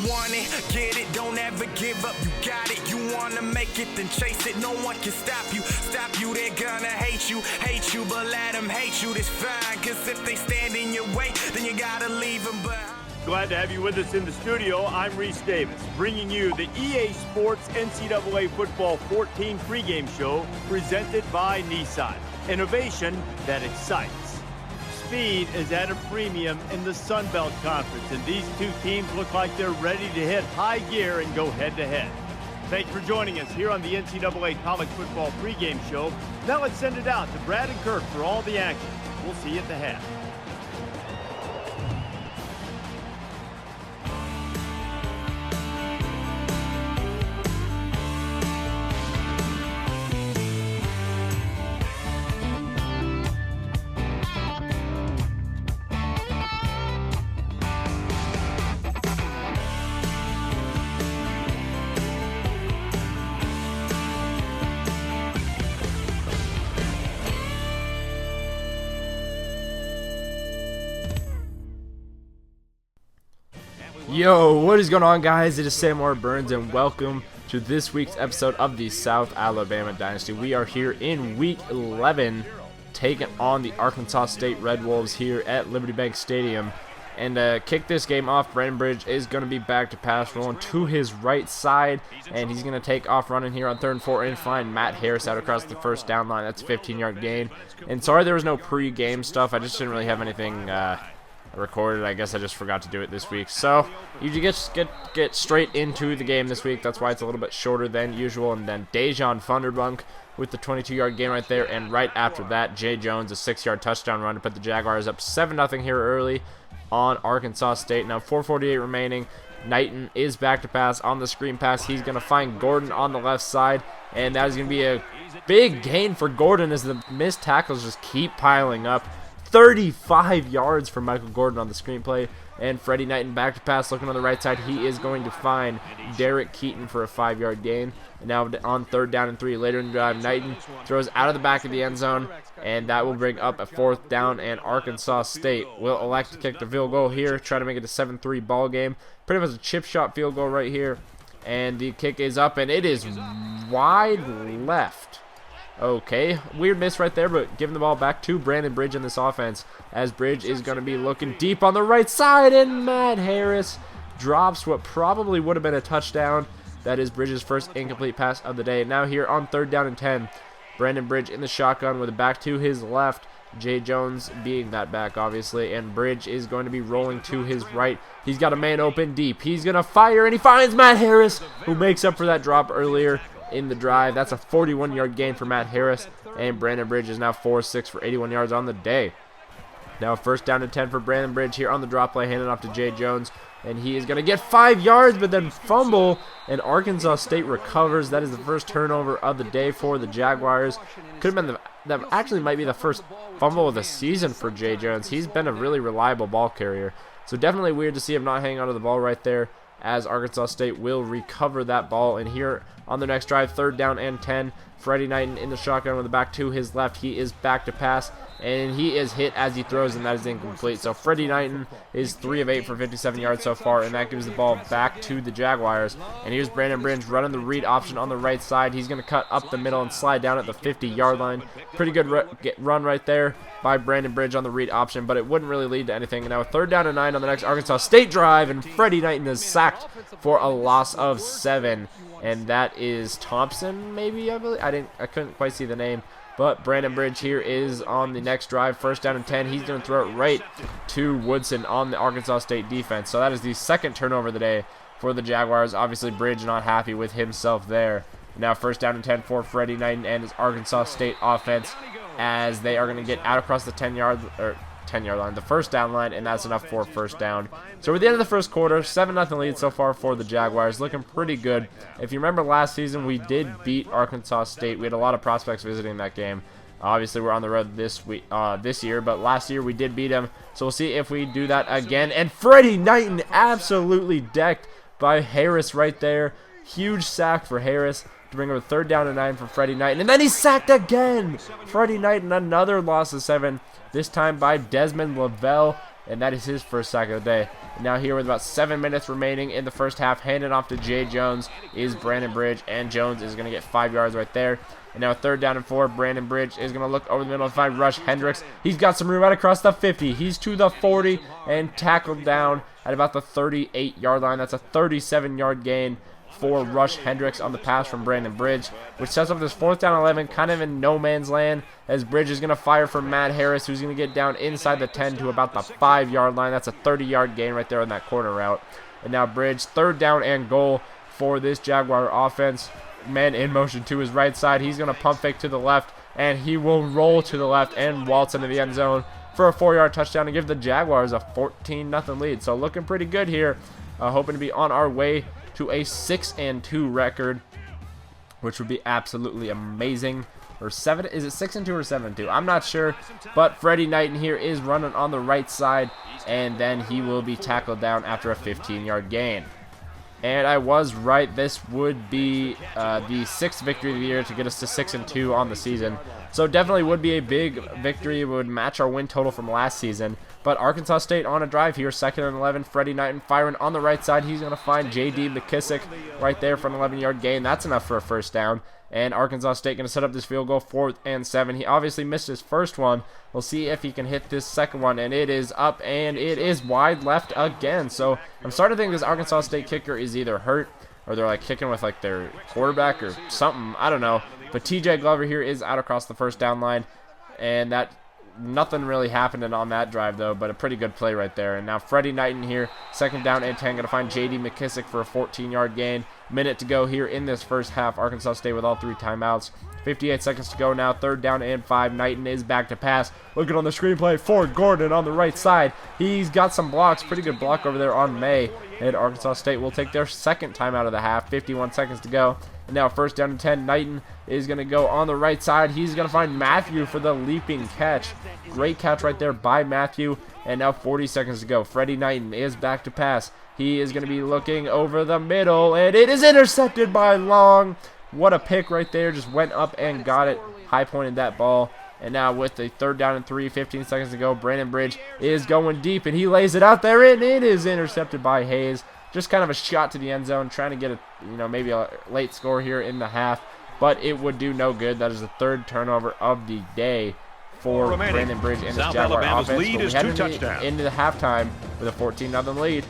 want it, get it, don't ever give up, you got it. You wanna make it, then chase it, no one can stop you. Stop you, they're gonna hate you, but let them hate you, that's fine. Cause if they stand in your way, then you gotta leave them behind. Glad to have you with us in the studio. I'm Reese Davis, bringing you the EA Sports NCAA Football 14 pregame show presented by Ncaa. Innovation that excites. Speed is at a premium in the Sun Belt Conference, and these two teams look like they're ready to hit high gear and go head-to-head. Thanks for joining us here on the NCAA College Football pregame show. Now let's send it out to Brad and Kirk for all the action. We'll see you at the half. Yo, what is going on, guys? It is Sam Burns, and welcome to this week's episode of the South Alabama Dynasty. We are here in Week 11, taking on the Arkansas State Red Wolves here at Liberty Bank Stadium. And to kick this game off, Brandon Bridge is going to be back to pass, rolling to his right side, and he's going to take off running here on 3rd and 4 and find Matt Harris out across the first down line. That's a 15-yard gain. And sorry there was no pre-game stuff. I just didn't really have anything recorded. I guess I just forgot to do it this week. So you just get straight into the game this week. That's why it's a little bit shorter than usual. And then Dejan Funderbunk with the 22-yard gain right there. And right after that, Jay Jones, a 6-yard touchdown run to put the Jaguars up 7-0 here early on Arkansas State. Now 4:48 remaining. Knighton is back to pass on the screen pass. He's going to find Gordon on the left side. And that is going to be a big gain for Gordon as the missed tackles just keep piling up. 35 yards for Michael Gordon on the screenplay, and Freddie Knighton back to pass, looking on the right side. He is going to find Derek Keaton for a 5-yard gain. And now on 3rd down and 3 later in the drive, Knighton throws out of the back of the end zone, and that will bring up a 4th down, and Arkansas State will elect to kick the field goal here, try to make it a 7-3 ball game. Pretty much a chip shot field goal right here, and the kick is up, and it is wide left. Okay, weird miss right there, but giving the ball back to Brandon Bridge in this offense, as Bridge is going to be looking deep on the right side, and Matt Harris drops what probably would have been a touchdown. That is Bridge's first incomplete pass of the day. Now here on 3rd down and 10, Brandon Bridge in the shotgun with a back to his left, Jay Jones being that back, obviously, and Bridge is going to be rolling to his right. He's got a man open deep. He's going to fire, and he finds Matt Harris, who makes up for that drop earlier in the drive. That's a 41-yard gain for Matt Harris, and Brandon Bridge is now 4-6 for 81 yards on the day. Now 1st down and 10 for Brandon Bridge here on the drop play, handing off to Jay Jones, and he is going to get 5 yards, but then fumble, and Arkansas State recovers. That is the first turnover of the day for the Jaguars. Could have been that actually might be the first fumble of the season for Jay Jones. He's been a really reliable ball carrier, so definitely weird to see him not hang onto the ball right there, as Arkansas State will recover that ball. And here on the next drive, 3rd down and 10, Freddie Knighton in the shotgun with the back to his left. He is back to pass, and he is hit as he throws, and that is incomplete. So Freddie Knighton is 3 of 8 for 57 yards so far, and that gives the ball back to the Jaguars. And here's Brandon Bridge running the read option on the right side. He's going to cut up the middle and slide down at the 50-yard line. Pretty good run right there by Brandon Bridge on the read option, but it wouldn't really lead to anything. Now 3rd down and 9 on the next Arkansas State drive, and Freddie Knighton is sacked for a loss of 7. And that is Thompson, maybe, I believe. I couldn't quite see the name. But Brandon Bridge here is on the next drive, 1st down and 10. He's going to throw it right to Woodson on the Arkansas State defense. So that is the 2nd turnover of the day for the Jaguars. Obviously, Bridge not happy with himself there. Now 1st down and 10 for Freddie Knighton and his Arkansas State offense, as they are going to get out across the 10-yard line, the 1st down line, and that's enough for a 1st down. So at the end of the first quarter, 7-0 lead so far for the Jaguars, looking pretty good. If you remember last season, we did beat Arkansas State. We had a lot of prospects visiting that game. Obviously, we're on the road this year, but last year we did beat them. So we'll see if we do that again. And Freddie Knighton absolutely decked by Harris right there. Huge sack for Harris to bring up a 3rd down and 9 for Freddie Knighton. And then he's sacked again. Freddie Knighton, another loss of 7. This time by Desmond Lavelle. and that is his first sack of the day. Now here with about 7 minutes remaining in the first half, handing off to Jay Jones is Brandon Bridge, and Jones is going to get 5 yards right there. And now 3rd down and 4, Brandon Bridge is going to look over the middle and find Rush Hendricks. He's got some room right across the 50. He's to the 40 and tackled down at about the 38-yard line. That's a 37-yard gain for Rush Hendricks on the pass from Brandon Bridge, which sets up this 4th down 11 kind of in no man's land, as Bridge is going to fire for Matt Harris, who's going to get down inside the 10 to about the 5-yard line. That's a 30-yard gain right there on that corner route. And now Bridge, 3rd down and goal for this Jaguar offense. Man in motion to his right side. He's going to pump fake to the left, and he will roll to the left and waltz into the end zone for a 4-yard touchdown to give the Jaguars a 14-0 lead. So looking pretty good here. Hoping to be on our way to a 6-2 record, which would be absolutely amazing. Or 7? Is it 6-2 or 7-2? I'm not sure. But Freddie Knighton here is running on the right side, and then he will be tackled down after a 15-yard gain. And I was right. This would be the 6th victory of the year to get us to 6-2 on the season. So definitely would be a big victory. It would match our win total from last season. But Arkansas State on a drive here, 2nd and 11. Freddie Knighton firing on the right side. He's going to find J.D. McKissick right there for an 11-yard gain. That's enough for a first down. And Arkansas State going to set up this field goal, 4th and 7. He obviously missed his first one. We'll see if he can hit this second one. And it is up, and it is wide left again. So I'm starting to think this Arkansas State kicker is either hurt, or they're like kicking with like their quarterback or something. I don't know. But TJ Glover here is out across the first down line. And that nothing really happening on that drive, though, but a pretty good play right there. And now Freddie Knighton here, 2nd down and 10, going to find J.D. McKissick for a 14-yard gain. Minute to go here in this first half. Arkansas State with all 3 timeouts. 58 seconds to go now. 3rd down and 5. Knighton is back to pass. Looking on the screenplay for Gordon on the right side. He's got some blocks. Pretty good block over there on May. And Arkansas State will take their 2nd timeout of the half. 51 seconds to go. And now 1st down and 10. Knighton is going to go on the right side. He's going to find Matthew for the leaping catch. Great catch right there by Matthew. And now 40 seconds to go. Freddie Knighton is back to pass. He is going to be looking over the middle, and it is intercepted by Long. What a pick right there. Just went up and got it. High pointed that ball. And now with the 3rd down and 3, 15 seconds to go, Brandon Bridge is going deep, and he lays it out there, and it is intercepted by Hayes. Just kind of a shot to the end zone, trying to get a, maybe a late score here in the half, but it would do no good. That is the 3rd turnover of the day for Brandon Bridge and his Jaguar offense. Lead is 2 touchdowns. Into the halftime with a 14-0 lead.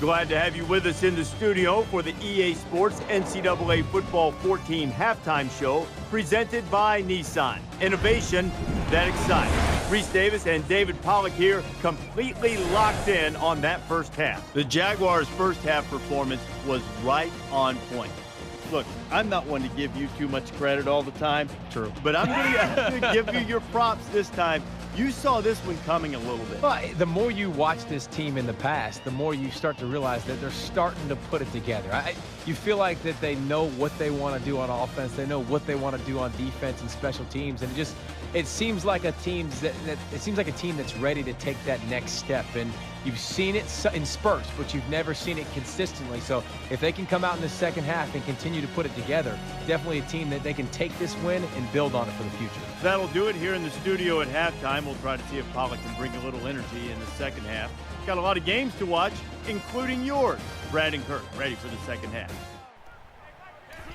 Glad to have you with us in the studio for the EA Sports NCAA Football 14 halftime show presented by Nissan. Innovation that excites. Reese Davis and David Pollock here, completely locked in on that first half. The Jaguars' first half performance was right on point. Look, I'm not one to give you too much credit all the time. True. But I'm going to give you your props this time. You saw this one coming a little bit. Well, the more you watch this team in the past, the more you start to realize that they're starting to put it together. You feel like that they know what they want to do on offense. They know what they want to do on defense and special teams, and it seems like a team that's ready to take that next step. And you've seen it in spurts, but you've never seen it consistently. So if they can come out in the second half and continue to put it together, definitely a team that they can take this win and build on it for the future. That'll do it here in the studio at halftime. We'll try to see if Pollock can bring a little energy in the second half. Got a lot of games to watch, including yours. Brad and Kurt, ready for the second half.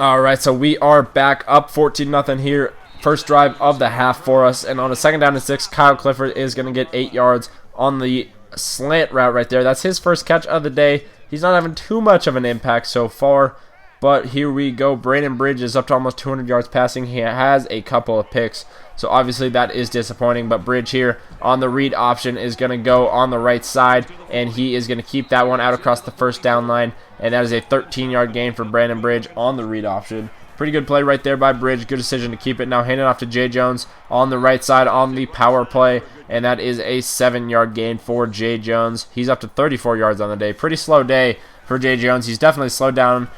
All right, so we are back up 14-0 here. First drive of the half for us. And on a 2nd down and 6, Kyle Clifford is going to get 8 yards on the slant route right there. That's his first catch of the day. He's not having too much of an impact so far. But here we go. Brandon Bridge is up to almost 200 yards passing. He has a couple of picks. So obviously that is disappointing. But Bridge here on the read option is going to go on the right side. And he is going to keep that one out across the first down line. And that is a 13-yard gain for Brandon Bridge on the read option. Pretty good play right there by Bridge. Good decision to keep it. Now hand it off to Jay Jones on the right side on the power play. And that is a 7-yard gain for Jay Jones. He's up to 34 yards on the day. Pretty slow day for Jay Jones. He's definitely slowed down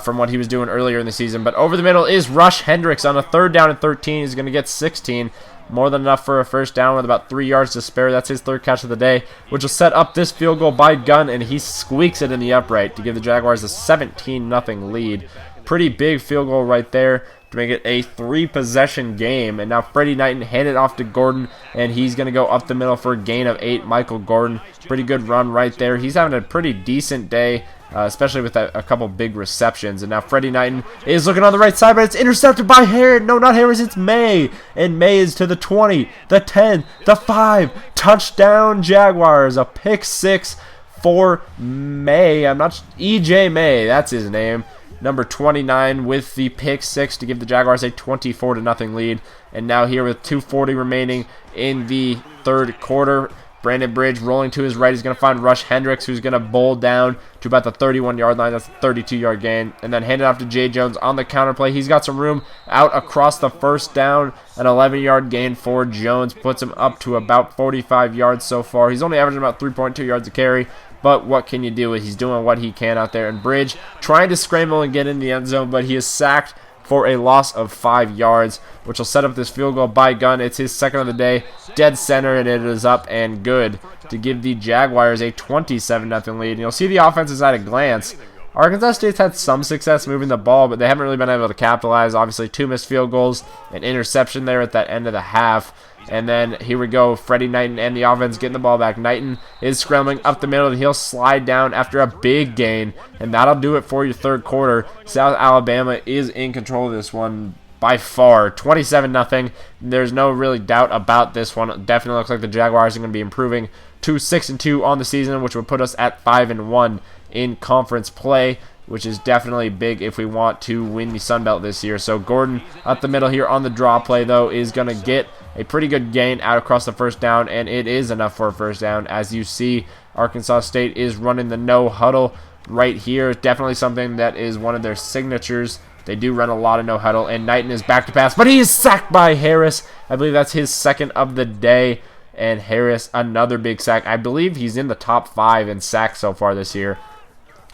from what he was doing earlier in the season. But over the middle is Rush Hendricks on a 3rd down and 13. He's going to get 16. More than enough for a first down with about 3 yards to spare. That's his 3rd catch of the day, which will set up this field goal by Gunn, and he squeaks it in the upright to give the Jaguars a 17-0 lead. Pretty big field goal right there to make it a 3-possession game. And now Freddie Knighton handed it off to Gordon, and he's going to go up the middle for a gain of 8. Michael Gordon, pretty good run right there. He's having a pretty decent day, especially with a couple big receptions. And now Freddie Knighton is looking on the right side, but it's intercepted by Harris. No, not Harris, it's May. And May is to the 20, the 10, the 5. Touchdown Jaguars. A pick 6 for May. EJ May, that's his name. Number 29 with the pick 6 to give the Jaguars a 24-0 lead. And now here with 2:40 remaining in the third quarter, Brandon Bridge rolling to his right. He's going to find Rush Hendricks, who's going to bowl down to about the 31-yard line. That's a 32-yard gain. And then hand it off to Jay Jones on the counter play. He's got some room out across the first down. An 11-yard gain for Jones puts him up to about 45 yards so far. He's only averaging about 3.2 yards a carry. But what can you do? He's doing what he can out there. And Bridge trying to scramble and get in the end zone, but he is sacked for a loss of 5 yards, which will set up this field goal by Gunn. It's his second of the day, dead center, and it is up and good to give the Jaguars a 27-0 lead. And you'll see the offenses at a glance. Arkansas State's had some success moving the ball, but they haven't really been able to capitalize. Obviously, 2 missed field goals, an interception there at that end of the half. And then here we go, Freddie Knighton and the offense getting the ball back. Knighton is scrambling up the middle, and he'll slide down after a big gain. And that'll do it for your third quarter. South Alabama is in control of this one by far. 27-0. There's no really doubt about this one. It definitely looks like the Jaguars are going to be improving to 6-2 on the season, which would put us at 5-1 in conference play, which is definitely big if we want to win the Sun Belt this year. So Gordon up the middle here on the draw play, though, is going to get a pretty good gain out across the first down, and it is enough for a first down. As you see, Arkansas State is running the no huddle right here. Definitely something that is one of their signatures. They do run a lot of no huddle, and Knighton is back to pass, but he is sacked by Harris. I believe that's his second of the day, and Harris, another big sack. I believe he's in the top 5 in sacks so far this year.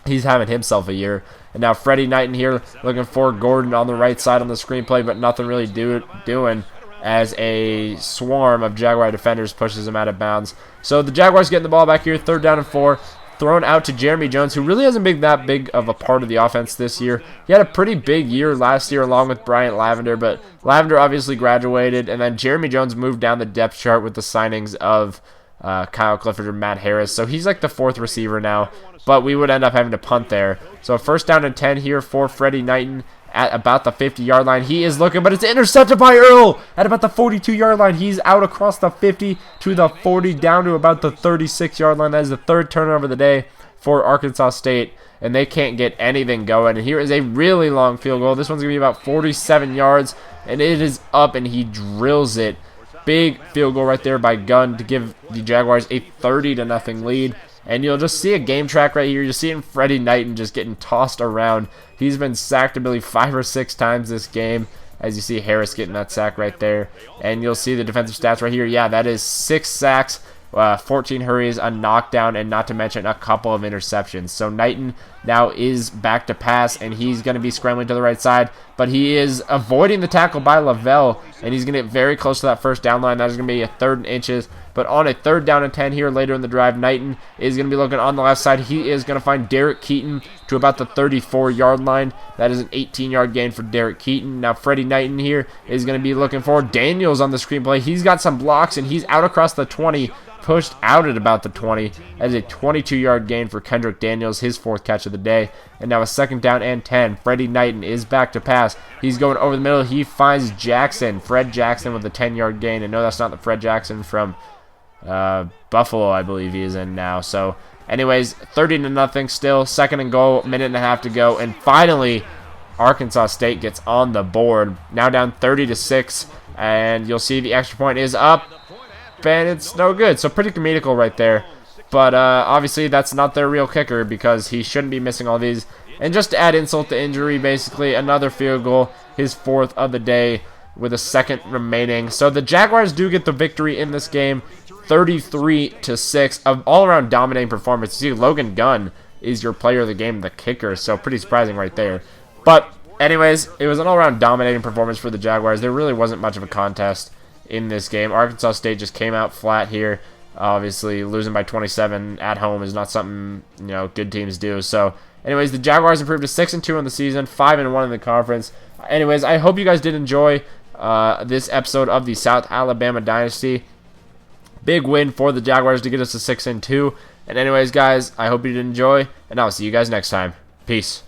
He's having himself a year. And now Freddie Knighton here looking for Gordon on the right side on the screenplay, but nothing really doing as a swarm of Jaguar defenders pushes him out of bounds. So the Jaguars getting the ball back here, 3rd down and 4. Thrown out to Jeremy Jones, who really hasn't been that big of a part of the offense this year. He had a pretty big year last year along with Bryant Lavender, but Lavender obviously graduated, and then Jeremy Jones moved down the depth chart with the signings of Kyle Clifford and Matt Harris. So he's like the 4th receiver now, but we would end up having to punt there. So 1st down and 10 here for Freddie Knighton at about the 50-yard line. He is looking, but it's intercepted by Earl at about the 42-yard line. He's out across the 50 to the 40, down to about the 36-yard line. That is the 3rd turnover of the day for Arkansas State, and they can't get anything going. And here is a really long field goal. This one's going to be about 47 yards, and it is up, and he drills it. Big field goal right there by Gunn to give the Jaguars a 30-0 lead. And you'll just see a game track right here. You're seeing Freddie Knighton just getting tossed around. He's been sacked, I believe, 5 or 6 times this game. As you see Harris getting that sack right there. And you'll see the defensive stats right here. Yeah, that is 6 sacks, 14 hurries, a knockdown, and not to mention a couple of interceptions. So Knighton now is back to pass, and he's going to be scrambling to the right side. But he is avoiding the tackle by Lavelle, and he's going to get very close to that first down line. That is going to be a 3rd and inches. But on a 3rd down and 10 here later in the drive, Knighton is going to be looking on the left side. He is going to find Derek Keaton to about the 34-yard line. That is an 18-yard gain for Derek Keaton. Now Freddie Knighton here is going to be looking for Daniels on the screenplay. He's got some blocks, and he's out across the 20, pushed out at about the 20. That is a 22-yard gain for Kendrick Daniels, his 4th catch of the day. And now a 2nd down and 10. Freddie Knighton is back to pass. He's going over the middle. He finds Jackson, Fred Jackson, with a 10-yard gain. And no, that's not the Fred Jackson from Buffalo, I believe he is in now. So anyways, 30-0 still, 2nd and goal, minute and a half to go, and finally Arkansas State gets on the board, now down 30-6, and you'll see the extra point is up, and it's no good. So pretty comedical right there, but obviously that's not their real kicker, because he shouldn't be missing all these. And just to add insult to injury, basically another field goal, his 4th of the day, with a 2nd remaining. So the Jaguars do get the victory in this game, 33-6, of all-around dominating performance. You see, Logan Gunn is your player of the game, the kicker, so pretty surprising right there. But anyways, it was an all-around dominating performance for the Jaguars. There really wasn't much of a contest in this game. Arkansas State just came out flat here. Obviously, losing by 27 at home is not something good teams do. So, anyways, the Jaguars improved to 6-2 in the season, 5-1 in the conference. Anyways, I hope you guys did enjoy this episode of the South Alabama Dynasty. Big win for the Jaguars to get us to 6-2. And anyways, guys, I hope you did enjoy, and I'll see you guys next time. Peace.